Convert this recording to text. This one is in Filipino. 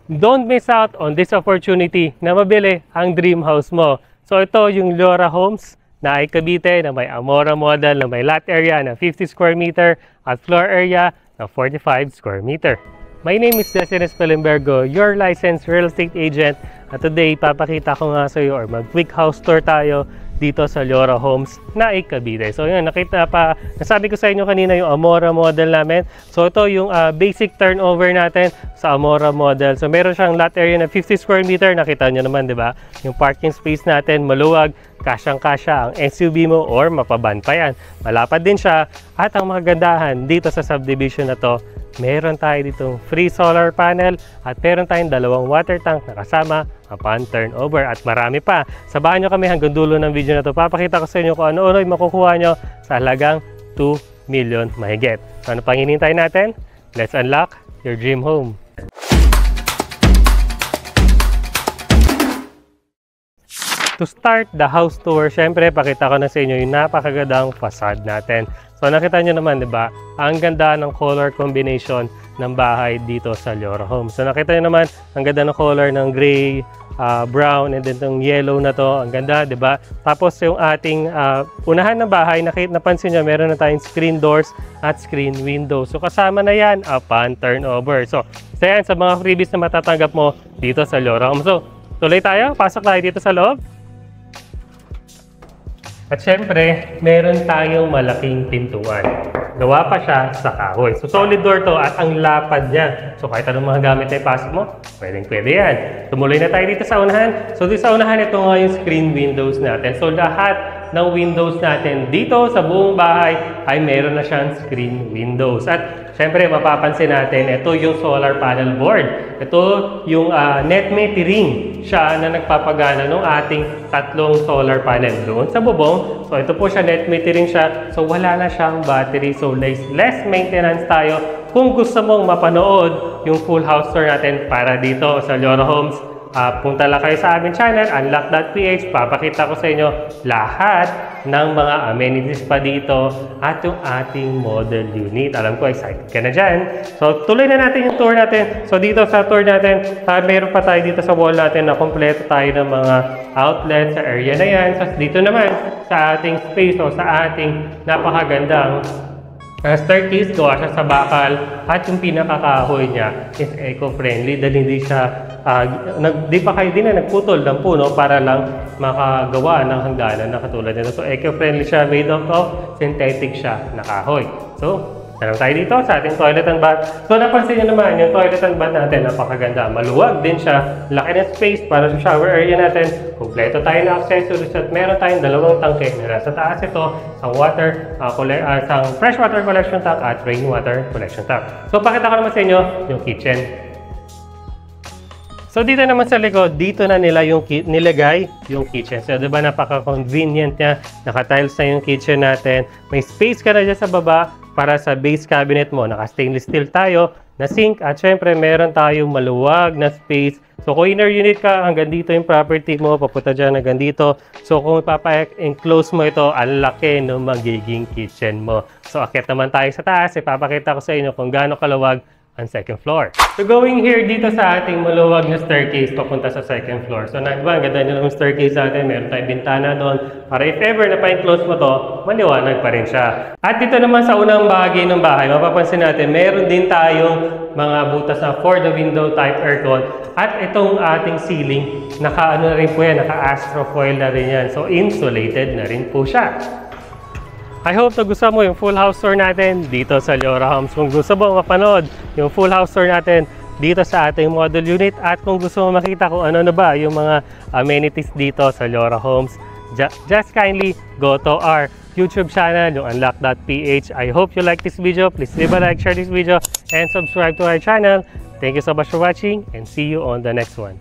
don't miss out on this opportunity na mabili ang dream house mo. So ito yung Leora Homes na ay Cavite na may Amora model na may lot area na 50 square meter at floor area na 45 square meter. My name is Desiree Spelenbergo, your licensed real estate agent. At today, papakita ko nga sa iyo or mag-quick house tour tayo dito sa Leora Homes na Cavite. So yun, nasabi ko sa inyo kanina yung Amora model namin. So ito yung basic turnover natin sa Amora model. So meron siyang lot area na 50 square meter. Nakita nyo naman, di ba? Yung parking space natin, maluwag, kasyang-kasya ang SUV mo or mapaban pa yan. Malapad din siya. At ang magagandahan dito sa subdivision na to, meron tayo ditong free solar panel at meron tayong 2 water tank na kasama upon turnover at marami pa. Sabahan nyo kami hanggang dulo ng video na to. Papakita ko sa inyo kung ano-ano yung makukuha nyo sa halagang 2 million mahigit. So, ano pang hinihintay natin? Let's unlock your dream home. To start the house tour, syempre pakita ko na sa inyo yung napakagandang facade natin. So nakita nyo naman, di ba? Ang ganda ng color combination ng bahay dito sa Leora Homes. So nakita nyo naman, ang ganda ng color ng gray, brown, and then itong yellow na to. Ang ganda, di ba? Tapos yung ating unahan ng bahay, napansin nyo, meron na tayong screen doors at screen windows. So kasama na yan upon turnover. So yan, sa mga freebies na matatanggap mo dito sa Leora Homes. So tuloy tayo, pasok tayo dito sa loob. At syempre, meron tayong malaking pintuan. Gawa pa siya sa kahoy. So solid door to at ang lapad niya. So kahit anong mga gamit na ipasok mo, pwede yan. Tumuloy na tayo dito sa unahan. So dito sa unahan, ito nga yung screen windows natin. So lahat ng windows natin dito sa buong bahay ay meron na siyang screen windows. At syempre, mapapansin natin, ito yung solar panel board. Ito yung net metering siya na nagpapagana ng ating 3 solar panel doon sa bubong. So ito po siya, net metering siya. So wala na siyang battery. So less maintenance tayo. Kung gusto mong mapanood yung full house tour natin para dito sa Leora Homes, punta lang kayo sa aming channel, unlock.ph. Papakita ko sa inyo lahat ng mga amenities pa dito at yung ating model unit. Alam ko, excited ka na dyan. So, tuloy na natin yung tour natin. So, dito sa tour natin, meron pa tayo dito sa wall natin na kompleto tayo ng mga outlets sa area na yan. So, dito naman sa ating space o sa ating napakagandang staircase, gawa siya sa bakal at yung pinakakahoy niya is eco-friendly dahil hindi siya di pa kayo din na nagputol ng puno para lang makagawa ng hangganan na katulad nito. So eco-friendly siya, made of synthetic siya na kahoy. So tanong tayo dito sa ating toilet and bath. So napansin nyo naman yung toilet and bath natin, napakaganda. Maluwag din siya, laki na space para sa shower area natin. Kompleto tayo na accessories at meron tayong 2 tangke na nasa taas ito, sa fresh water collection tank at rainwater collection tank. So pakita ko naman sa inyo yung kitchen. So dito naman sa likod, dito na nila nilagay yung kitchen. So diba napaka-convenient niya, naka-tiles na yung kitchen natin. May space ka na dyan sa baba para sa base cabinet mo. Naka-stainless steel tayo na sink at syempre meron tayong maluwag na space. So kung inner unit ka, hanggang dito yung property mo, papunta dyan hanggang dito. So kung ipapa-enclose mo ito, ang laki ng magiging kitchen mo. So akit naman tayo sa taas, ipapakita ko sa inyo kung gaano kalawag ang second floor. So going here dito sa ating maluwag na staircase papunta sa second floor. So diba, ang ganda nyo ng staircase natin, meron tayong bintana doon para if ever na pa-enclose mo to, maliwanag pa rin siya. At dito naman sa unang bahagi ng bahay, mapapansin natin, meron din tayong mga butas na for the window type aircon. At itong ating ceiling, naka-ano na rin po yan, naka-astrofoil na rin yan. So insulated na rin po siya. I hope na gusto mo yung full house tour natin dito sa Leora Homes. Kung gusto mo mapanood yung full house tour natin dito sa ating model unit at kung gusto mo makita kung ano na ba yung mga amenities dito sa Leora Homes, just kindly go to our YouTube channel, yung unlock.ph. I hope you like this video. Please leave a like, share this video, and subscribe to our channel. Thank you so much for watching and see you on the next one.